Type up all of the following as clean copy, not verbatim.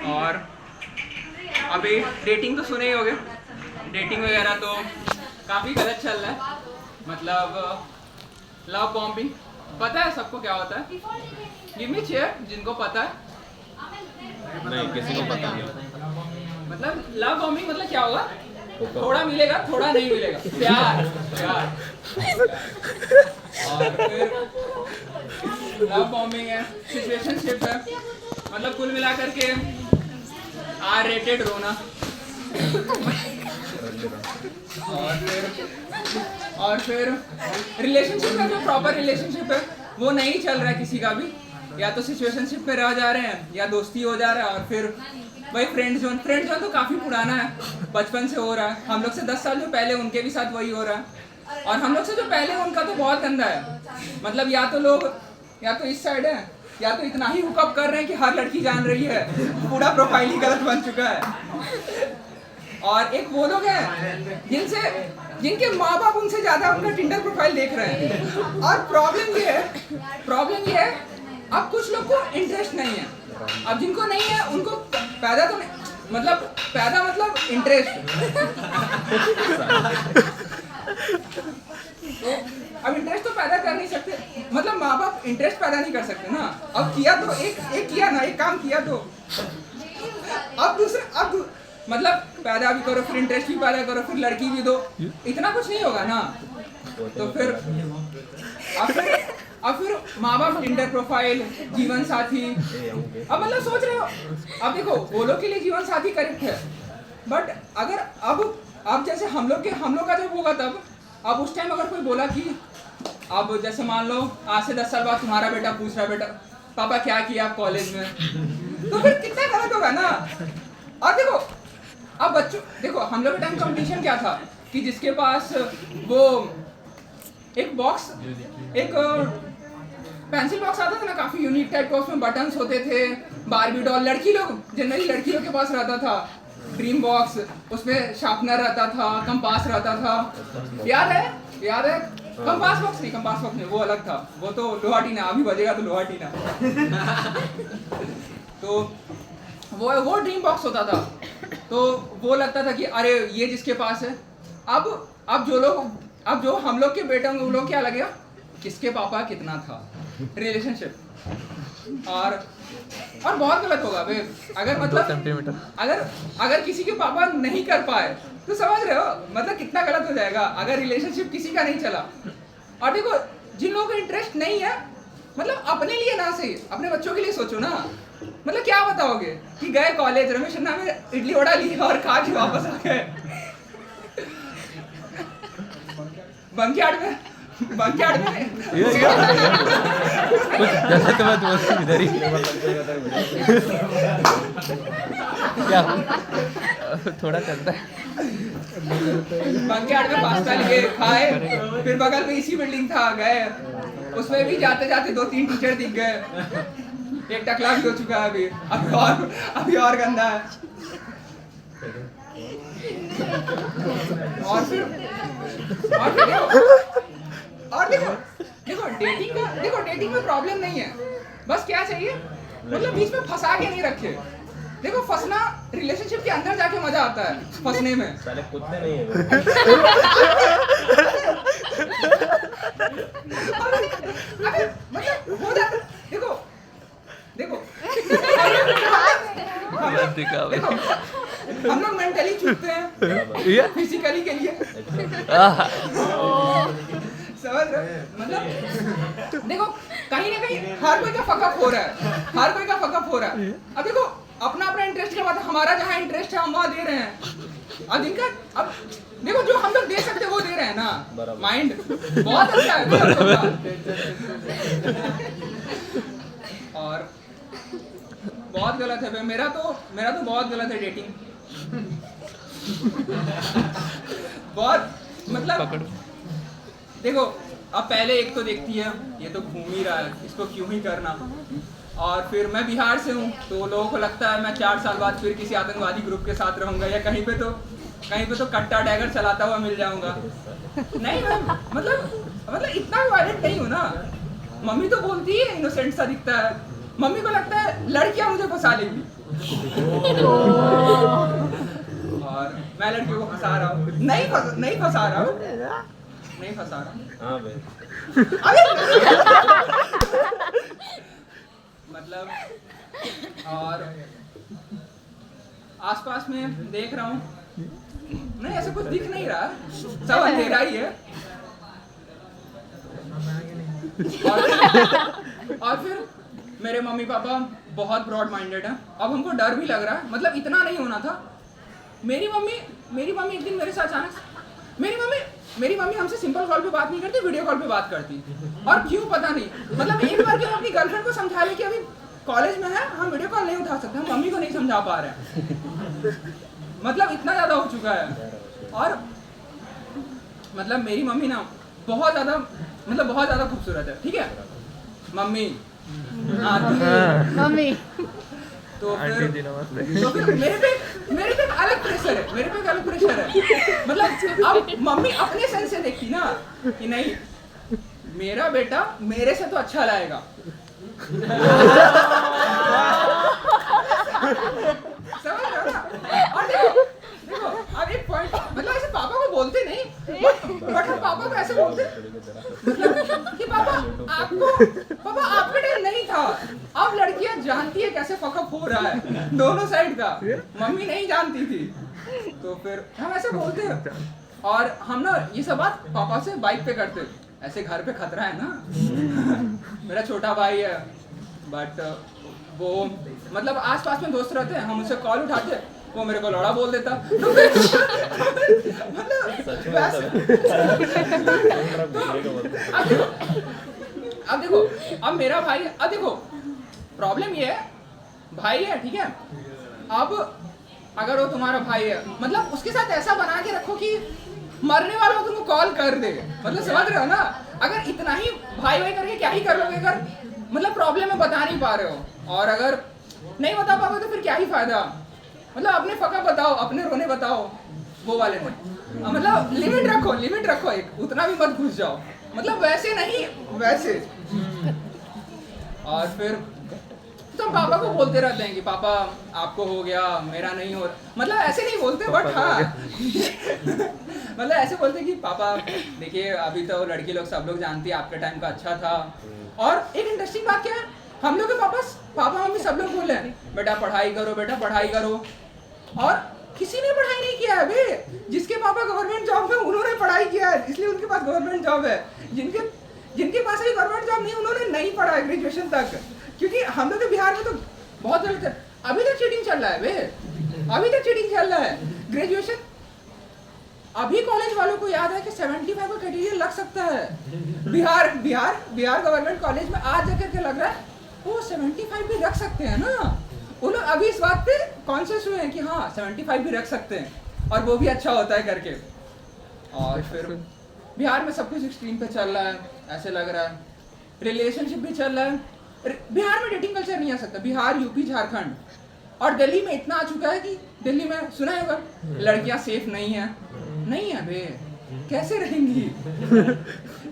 और अभी डेटिंग तो सुने ही होगे, डेटिंग वगैरह तो काफ़ी गलत चल रहा है। मतलब लव बॉम्बिंग, पता है सबको क्या होता है? गिव मी चेयर जिनको पता है। नहीं, किसी को पता नहीं। मतलब लव बॉम्बिंग मतलब क्या होगा? थोड़ा मिलेगा, थोड़ा नहीं मिलेगा, प्यार प्यार। और फिर लव बॉम्बिंग है, सिचुएशनशिप है, मतलब कुल मिलाकर के R-rated रोना। और फिर रिलेशनशिप है, जो प्रॉपर रिलेशनशिप है वो नहीं चल रहा है किसी का भी, या तो सिचुएशनशिप में रह जा रहे हैं या दोस्ती हो जा रहा है। और फिर वही फ्रेंड जोन तो काफ़ी पुराना है, बचपन से हो रहा है। हम लोग से 10 साल जो पहले उनके भी साथ वही हो रहा है, और हम लोग से जो पहले उनका तो बहुत गंदा है। मतलब या तो लोग या तो इस साइड है, या तो इतना ही हुकअप कर रहे हैं कि हर लड़की जान रही है, पूरा प्रोफाइल ही गलत बन चुका है। और एक वो लोग हैं जिनके माँ बाप उनसे ज्यादा उनका टिंडर प्रोफाइल देख रहे हैं। और प्रॉब्लम ये है अब कुछ लोग को इंटरेस्ट नहीं है। अब जिनको नहीं है उनको पैदा मतलब इंटरेस्ट। तो अब इंटरेस्ट तो पैदा कर नहीं सकते, मतलब माँ बाप इंटरेस्ट पैदा नहीं कर सकते ना। अब किया तो एक किया ना, एक काम किया तो अब मतलब पैदा भी करो, फिर इंटरेस्ट भी पैदा करो, फिर लड़की भी दो, इतना कुछ नहीं होगा ना। तो फिर अब फिर माँ बाप, टिंडर प्रोफाइल, जीवन साथी। अब मतलब सोच रहे हो, अब देखो वो लोग के लिए जीवन साथी करेक्ट है, बट अगर अब जैसे हम लोग का जब होगा तब, अब उस टाइम अगर कोई बोला कि अब जैसे मान लो आज से 10 साल बाद तुम्हारा बेटा पूछ रहा बेटा पापा क्या किया आप कॉलेज में, तो फिर कितना गलत होगा ना। और देखो अब बच्चों, देखो हम लोग के टाइम कंपटीशन क्या था कि जिसके पास वो एक बॉक्स, एक पेंसिल बॉक्स आता था ना, काफी यूनिक टाइप का, उसमें बटन्स होते थे, बारबी डॉल, जनरली लड़कियों के पास रहता था। ड्रीम बॉक्स, उसमें शार्पनर रहता था, कंपास रहता था, याद है? कंपास बॉक्स नहीं, वो अलग था, वो तो लोहा टीना, अभी बजेगा तो लोहा टीना। तो वो ड्रीम बॉक्स होता था, तो वो लगता था कि अरे ये जिसके पास है। अब जो हम लोग के बेटे होंगे वो लोग क्या लगेगा, किसके पापा कितना था, रिलेशनशिप। और बहुत गलत होगा बे, अगर मतलब अगर किसी के पापा नहीं कर पाए तो समझ रहे हो मतलब कितना गलत हो जाएगा अगर रिलेशनशिप किसी का नहीं चला। और देखो जिन लोगों का इंटरेस्ट नहीं है, मतलब अपने लिए ना सही, अपने बच्चों के लिए सोचो ना। मतलब क्या बताओगे कि गए कॉलेज, रमेश अन्ना में इडली वड़ा लिया और खा के वापस आ गए, बंकियार्ड में कुछ गलत मत बोल इधर ही क्या थोड़ा चलता है। बंकियार्ड में पास्ता लिए खाए, फिर बगल में इसी बिल्डिंग था, गए उसमें भी जाते जाते 2-3 टीचर दिख गए, एक टकला भी हो चुका है अभी और गंदा है। और देखो डेटिंग में प्रॉब्लम नहीं है, बस क्या चाहिए, मतलब बीच में फंसा के नहीं रखे। देखो फंसना रिलेशनशिप के अंदर जाके मजा आता है, फंसने में। साले कुत्ते नहीं है मतलब हो जाता, देखो हम लोग मेंटली चुपते हैं फिजिकली के लिए, समझ रहे? मतलब देखो कहीं ना कहीं हर कोई का फकअप हो रहा है, अब देखो अपना इंटरेस्ट के बाद हमारा जहाँ इंटरेस्ट है हम वहाँ दे रहे हैं। अब इनका, अब देखो जो हम लोग दे सकते हैं वो दे रहे हैं ना, माइंड बहुत अच्छा है। और बहुत गलत है, मेरा तो बहुत गलत है डेटिंग। बहुत मतलब देखो अब पहले एक तो देखती है ये तो घूम ही रहा है, इसको क्यों ही करना। और फिर मैं बिहार से हूँ तो लोगों को लगता है मैं 4 साल बाद फिर किसी आतंकवादी ग्रुप के साथ रहूंगा, या कहीं पे तो कट्टा डैगर चलाता हुआ मिल जाऊंगा। नहीं मैं मतलब इतना वायलेंट नहीं हूँ ना। मम्मी तो बोलती है इनोसेंट सा दिखता है, मम्मी को लगता है लड़कियां मुझे फंसा लेंगी और मैं लड़कियों को फंसा रहा हूँ, नहीं फंसा रहा हूँ। हाँ भाई अरे मतलब और आसपास में देख रहा हूँ, नहीं ऐसा कुछ दिख नहीं रहा, सब अंधेरा ही है। और फिर मेरे मम्मी पापा बहुत ब्रॉड माइंडेड हैं। अब हमको डर भी लग रहा है, मतलब इतना नहीं होना था। मेरी मम्मी एक दिन मेरे साथ अचानक, मेरी मम्मी हमसे सिंपल कॉल पे बात नहीं करती, वीडियो कॉल पे बात करती। और क्यों पता नहीं, मतलब एक बार क्यों अपनी गर्लफ्रेंड को समझा ले कि अभी कॉलेज में है, हम वीडियो कॉल नहीं उठा सकते, हम मम्मी को नहीं समझा पा रहे हैं। मतलब इतना ज्यादा हो चुका है। और मतलब मेरी मम्मी ना बहुत ज्यादा खूबसूरत है, ठीक है मम्मी मम्मी तो फिर मेरे पे एक अलग प्रेशर है, मतलब अब मम्मी अपने सेंस से देखती ना कि नहीं मेरा बेटा मेरे से तो अच्छा लाएगा। समझ रहे हो ना? और देखो अब एक पॉइंट, मतलब ऐसे पापा को बोलते नहीं, बट हम पापा को ऐसे बोलते मतलब कि पापा आपके टाइम नहीं था, अब लड़कियां जानती है कैसे फकअप हो रहा है दोनों साइड का, मम्मी नहीं जानती थी। तो फिर हम ऐसे बोलते हैं और हम ना ये सब बात पापा से बाइक पे करते, ऐसे घर पे खतरा है ना। मेरा छोटा भाई है, बट वो मतलब आसपास में दोस्त रहते हैं, हम उससे कॉल उठाते, वो मेरे को लौड़ा बोल देता। तो अब देखो अब मेरा भाई, अब देखो प्रॉब्लम ये है, भाई है ठीक है, अब अगर वो तुम्हारा भाई है मतलब उसके साथ ऐसा बना के रखो कि मरने वाला तुमको कॉल कर दे, मतलब समझ रहे हो ना। अगर इतना ही भाई करके क्या ही कर लोगे, अगर मतलब प्रॉब्लम है बता नहीं पा रहे हो, और अगर नहीं बता पाओगे तो फिर क्या ही फायदा। मतलब अपने फका बताओ, अपने रोने बताओ, वो वाले में मतलब लिमिट रखो एक, उतना भी मत घुस जाओ, मतलब वैसे नहीं वैसे। और फिर तो पापा को बोलते रहते हैं कि पापा आपको हो गया मेरा नहीं हो, मतलब ऐसे नहीं बोलते बट हाँ मतलब ऐसे बोलते कि पापा देखिए अभी तो लड़की लोग सब लोग जानती है आपके टाइम का अच्छा था। और एक इंटरेस्टिंग बात क्या है, हम लोग के पापा मम्मी सब लोग बोले बेटा पढ़ाई करो, और किसी ने पढ़ाई नहीं किया है बे। जिसके पापा गवर्नमेंट जॉब में उन्होंने पढ़ाई किया है, इसलिए उनके पास गवर्नमेंट जॉब है। जिनके पास अभी गवर्नमेंट जॉब नहीं, उन्होंने नहीं पढ़ा है ग्रेजुएशन तक, क्योंकि हम लोग के बिहार में तो बहुत गलत है। अभी तक चीटिंग चल रहा है बे, ग्रेजुएशन। अभी कॉलेज वालों को याद है कि 75 का क्राइटेरिया लग सकता है। बिहार गवर्नमेंट कॉलेज में आज जाकर के लग रहा है वो 75 भी रख सकते हैं ना। वो लोग अभी इस बात पे कॉन्शियस हुए हैं कि हाँ 75 भी रख सकते हैं, और वो भी अच्छा होता है करके। और फिर बिहार में सब कुछ एक्सट्रीम पे चल रहा है, ऐसे लग रहा है। रिलेशनशिप भी चल रहा है। बिहार में डेटिंग कल्चर नहीं आ सकता, बिहार यूपी झारखंड और दिल्ली में इतना आ चुका है कि दिल्ली में सुना है होगा लड़कियां सेफ नहीं है बे, कैसे रहेंगी।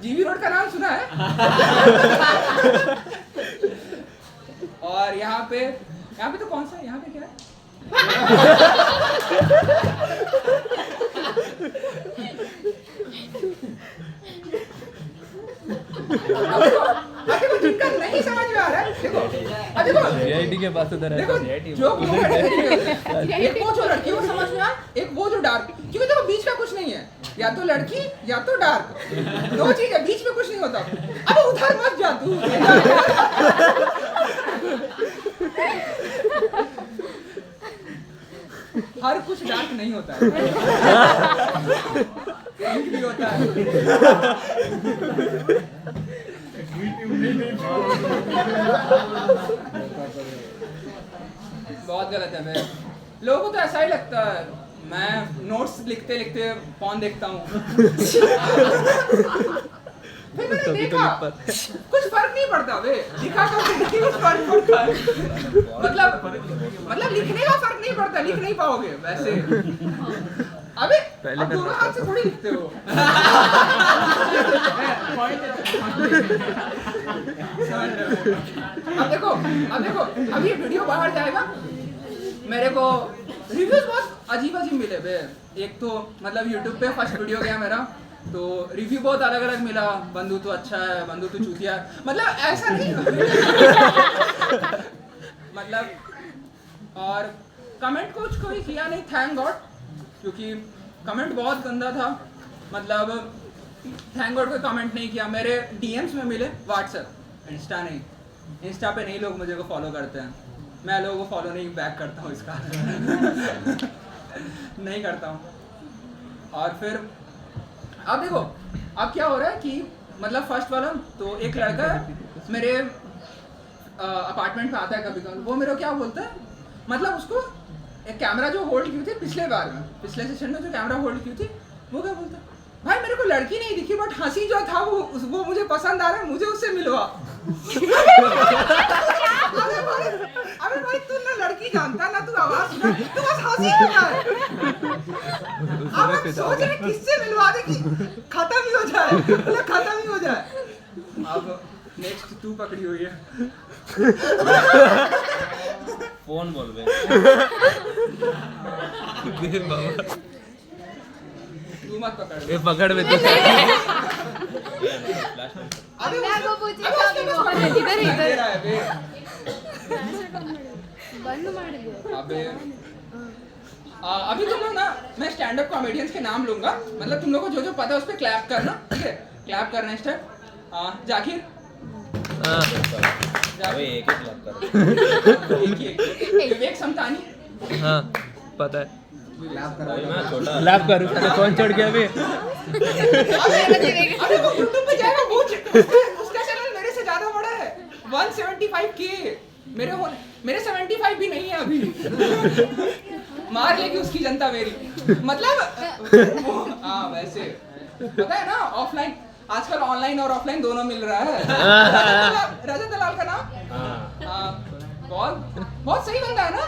जीवी रोड का नाम सुना है। और यहाँ पे तो कौन सा, यहाँ पे क्या है देखो जिनका नहीं समझ में आ रहा है, देखो वीआईटी के पास उधर है, देखो जो एक वो जो लड़की को समझ में आए, एक वो जो डार्क, क्योंकि देखो बीच का कुछ नहीं है, या तो लड़की या तो डार्क, दो चीज है, बीच में कुछ नहीं होता। अब उधर मत जा तू। हर कुछ डार्क नहीं होता है, पिंक भी होता है। बहुत गलत है भाई, लोगों को तो ऐसा ही लगता है। मैं नोट्स लिखते लिखते फोन देखता हूँ। फिर मैंने देखा कुछ फर्क नहीं पड़ता बे, लिखा तो कुछ फर्क पड़ता है। मतलब लिखने का फर्क नहीं पड़ता, लिख नहीं पाओगे वैसे। अबे अब दोनों हाथ से थोड़ी लिखते हो। अब देखो अब ये वीडियो बाहर जाएगा, मेरे को रिव्यूज बहुत अजीब मिले बे। एक तो मतलब यूट्यूब पे फर्स्ट वीडियो गया मेरा, तो रिव्यू बहुत अलग अलग मिला, बंधु तो अच्छा है, बंधु तो चूतिया है, मतलब ऐसा नहीं मतलब। और कमेंट कुछ कोई किया नहीं, थैंक गॉड, क्योंकि कमेंट बहुत गंदा था, मतलब थैंक गॉड कोई कमेंट नहीं किया। मेरे डीएम्स में मिले व्हाट्सएप, इंस्टा नहीं, इंस्टा पे नहीं लोग मुझे को फॉलो करते हैं, मैं लोगों को फॉलो नहीं बैक करता हूँ इसका नहीं करता हूँ। और फिर अब देखो अब क्या हो रहा है कि मतलब फर्स्ट वाला तो एक लड़का मेरे अपार्टमेंट में आता है कभी कभी, वो मेरे को क्या बोलता है, मतलब उसको एक कैमरा जो होल्ड की थी पिछले बार में, पिछले सेशन में जो कैमरा होल्ड की थी, वो क्या बोलता है, भाई मेरे को लड़की नहीं दिखी बट हंसी जो था वो मुझे पसंद आ रहा है, मुझे उससे मिलवा। अबे भाई तू ना लड़की जानता ना तू आवाज सुना, तू बस हंसी हो जाए। अब सोच रहे किससे मिलवा दे कि खत्म ही हो जाए, मतलब खत्म ही हो जाए। अब नेक्स्ट तू पकड़ी हुई है, फोन बोल बे तू मत पकड़, ये पकड़ में तो अबे मैं वो पूछी अबे उसने बस पकड़ के इधर दे रहा है बे। बंद मार दो। अबे अभी तुम लोग ना, मैं स्टैंड अप कॉमेडियंस के नाम लूंगा, मतलब तुम लोग को जो जो पता है उस पर क्लैप करना, ठीक है? क्लैप करना स्टार्ट। जाकिर अबे एक ही क्लैप कर। विवेक समतानी, हाँ पता है, क्लैप मैं छोटा क्लैप करूँ, कौन चढ़ गया अभी? अबे वो YouTube पे जाएगा, वो उसका चैनल मेरे से ज्यादा बड़ा है, 175K, मेरे 75 भी नहीं है अभी। मार लेगी उसकी जनता मेरी, मतलब हाँ वैसे पता है ना, ऑफलाइन आजकल ऑनलाइन और ऑफलाइन दोनों मिल रहा है। रजत दलाल का नाम, बहुत सही बंदा है ना,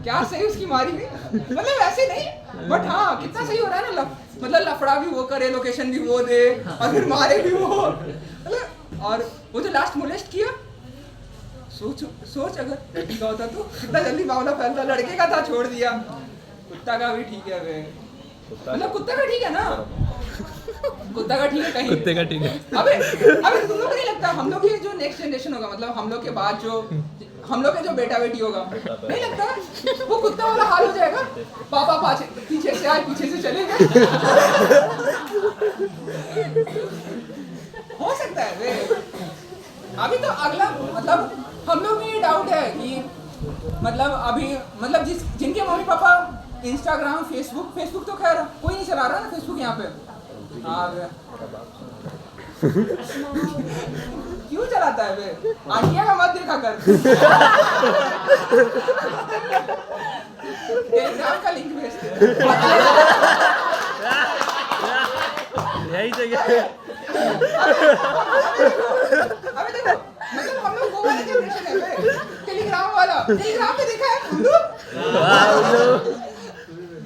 क्या सही उसकी मारी भी, मतलब ऐसे नहीं बट हाँ कितना सही हो रहा है ना, मतलब लफड़ा भी वो करे, लोकेशन भी वो दे और फिर मारे भी वो, मतलब। और वो जो लास्ट मोलेस्ट किया, सोच अगर लड़की का होता तो कितना जल्दी मामला फैलता, लड़के का था छोड़ दिया, कुत्ता का भी ठीक है वे, मतलब कुत्ता का ठीक है ना, कुत्ता का ठीक है कहीं, कुत्ते का ठीक है। अबे तुम लोग को नहीं लगता हम लोग की जो नेक्स्ट जनरेशन होगा, मतलब हम लोग के बाद जो हम लोग के जो बेटा बेटी होगा, नहीं लगता वो कुत्ता वाला हाल हो जाएगा, पापा पीछे से आए पीछे से चले गए। हो सकता है वे। अभी तो अगला मतलब हम लोग में ये डाउट है कि मतलब अभी मतलब जिनके मम्मी पापा इंस्टाग्राम फेसबुक तो खैर कोई नहीं चला रहा ना फेसबुक यहाँ पे, क्यों चलाता है वे, आंटिया का मत देखा कर। टेलीग्राम का लिंक भेजते यही जगह। अबे देखो मतलब हम लोग वो वाला जनरेशन है वे, टेलीग्राम वाला, टेलीग्राम पे देखा है उल्लू,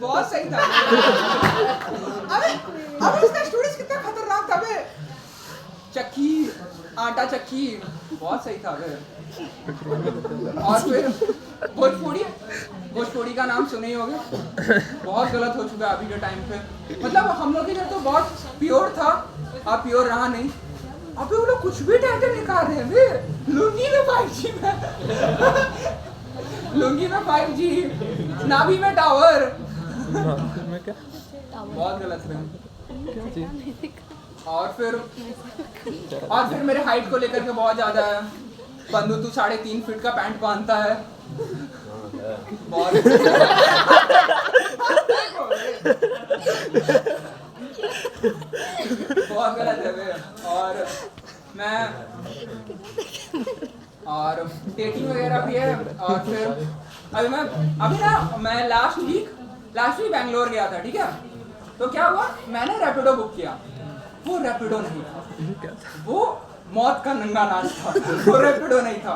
बहुत सही था। अबे उसका स्टोरेज कितना खतरनाक था बे, चक्की आटा चक्की, बहुत सही था बे। और फिर भोजपुरी का नाम सुने ही होगे, बहुत गलत हो चुका है अभी के टाइम पे, मतलब हम लोग के लिए तो बहुत प्योर था, अब प्योर रहा नहीं। अबे वो लोग कुछ भी टाइटल निकाल रहे हैं बे, लुंगी में 5G में लुंगी में 5G, नाभि में टावर, बहुत गलत है। और फिर मेरे हाइट को लेकर के बहुत ज्यादा है, बंधु तू 3.5 फीट का पैंट पहनता है, बहुत बहुत गलत है वे। और डेटिंग वगैरह भी है। और फिर अभी ना मैं लास्ट वीक बैंगलोर गया था, ठीक है? तो क्या हुआ, मैंने रैपिडो बुक किया, वो रैपिडो नहीं था, वो मौत का नंगा नाच था, वो रैपिडो नहीं था।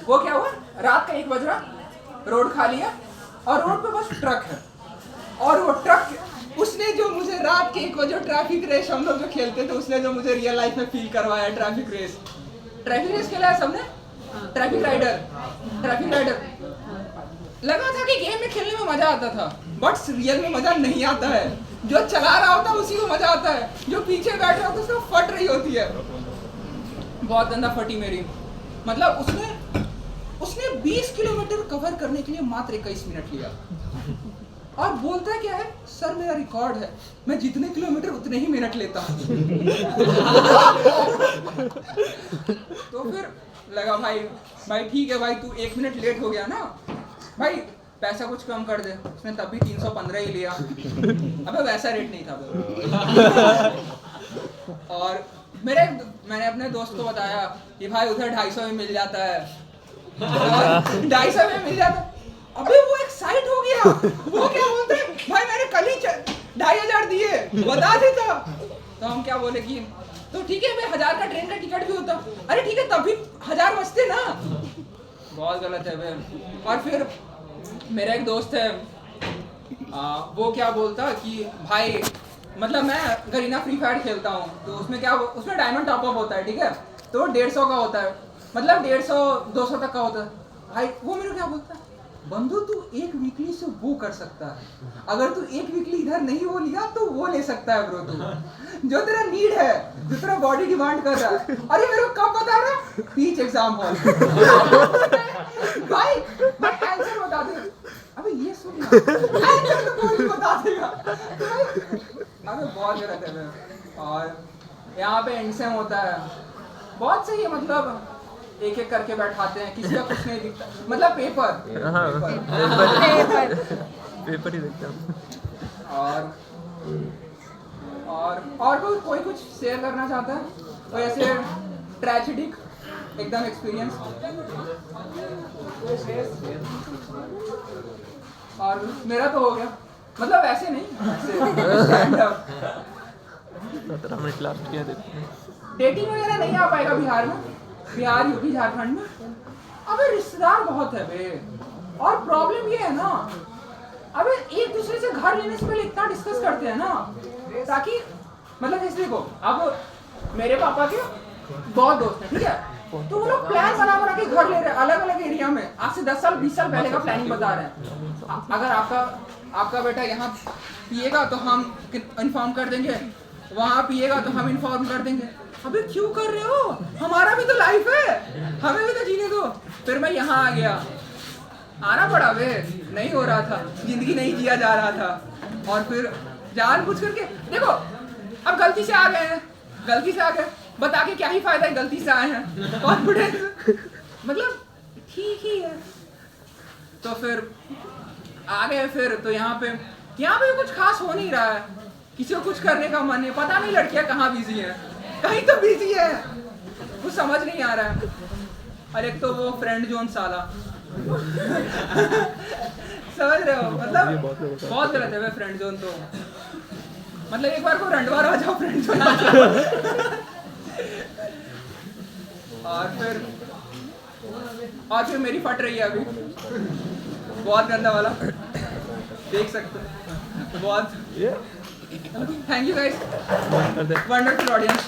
वो क्या हुआ, रात का 1 बज रहा, रोड खाली है और रोड पे बस ट्रक है, और वो ट्रक उसने जो मुझे रात के 1 बजे ट्रैफिक रेस हम लोग जो खेलते थे, उसने जो मुझे रियल लाइफ में फील करवाया ट्रैफिक रेस खेला है सबने, ट्रैफिक राइडर लगा था कि गेम में खेलने में मजा आता था, बट रियल में मजा नहीं आता है। जो चला रहा होता है उसी को मजा आता है, जो पीछे बैठ रहा होता है उसको फट रही होती है। बहुत गंदा फटी मेरी। मतलब उसने 20 किलोमीटर कवर करने के लिए मात्र 21 मिनट लिया, और बोलता है क्या है, सर मेरा रिकॉर्ड है, मैं जितने किलोमीटर उतने ही मिनट लेता हूँ। तो फिर लगा भाई ठीक है भाई, तू 1 मिनट लेट हो गया ना भाई, पैसा कुछ कम कर दे। उसने तब भी 315 ही लिया। अबे वैसा रेट नहीं था। और मैंने अपने दोस्त को बताया कि भाई उधर 250 में मिल जाता है, 250 में मिल जाता है। अबे वो एक्साइट हो गया, वो क्या बोलते हैं, भाई मैंने कल ही 2500 दिए, बता देता। तो हम क्या बोले कि तो ठीक है भाई, 1000 का ट्रेन का टिकट भी होता। अरे ठीक है, तब भी 1000 बचते ना। बहुत गलत है भाई। और फिर मेरा एक दोस्त है, वो क्या बोलता कि भाई मतलब मैं गरीना फ्री फायर खेलता हूँ, तो उसमें डायमंड टॉपअप होता है, ठीक है, तो 150 का होता है, मतलब 150-200 तक का होता है। भाई वो मेरे क्या बोलता है, बंधु तू एक वीकली से वो कर सकता है, अगर तू एक वीकली इधर नहीं वो लिया तो वो ले सकता है ब्रो, तू जो तेरा नीड है, जो तेरा बॉडी डिमांड कर रहा है। अरे मेरे को कब बता रहा है, बीच एग्जाम हॉल। भाई आंसर बता दे। अबे ये सुन आंसर तो कोई बता देगा। अबे बहुत गलत है भाई। और यहाँ पे एंडसेम होता है, बहुत सही है, मतलब एक एक करके बैठाते हैं, किसी का कुछ नहीं दिखता, मतलब पेपर ही देखते हैं। और कोई कुछ शेयर करना चाहता है, तो ऐसे ट्रेजेडिक एकदम एक्सपीरियंस। और मेरा तो हो गया, मतलब ऐसे नहीं, डेटिंग वगैरह नहीं आ पाएगा बिहार में, बिहार यूपी झारखंड में। अबे रिश्तेदार बहुत है बे, और प्रॉब्लम ये है ना, अबे एक दूसरे से घर लेने से पहले इतना डिस्कस करते हैं ना, ताकि मतलब जैसे देखो, अब मेरे पापा के बहुत दोस्त हैं, ठीक है, तो वो लोग प्लान बना के घर ले रहे हैं अलग अलग एरिया में। आज से 10 साल 20 साल पहले का प्लानिंग बता रहे हैं। अगर आपका बेटा यहाँ पिएगा तो हम इन्फॉर्म कर देंगे, वहाँ पिएगा तो हम इन्फॉर्म कर देंगे। अबे क्यों कर रहे हो, हमारा भी तो लाइफ है, हमें भी तो जीने दो। फिर मैं यहाँ आ गया, आना पड़ा बे, नहीं हो रहा था, जिंदगी नहीं जिया जा रहा था। और फिर जानबूझ करके देखो, अब गलती से आ गए, बता के क्या ही फायदा है, गलती से आए हैं, कॉन्फिडेंस मतलब ठीक ही है। तो फिर आ गए, फिर तो यहाँ पे कुछ खास हो नहीं रहा है, किसी को कुछ करने का मन है, पता नहीं लड़कियां कहाँ बिजी है, कहीं तो बिजी है, कुछ समझ नहीं आ रहा है। और एक तो वो फ्रेंड जोन साला समझ रहे हो, मतलब बहुत गलत है फ्रेंड जोन। तो मतलब एक बार को रंडवार आ जाओ फ्रेंड जोन आ जाओ। और फिर मेरी फट रही है अभी, बहुत गंदा वाला, देख सकते हो बहुत। Thank you guys, wonderful audience.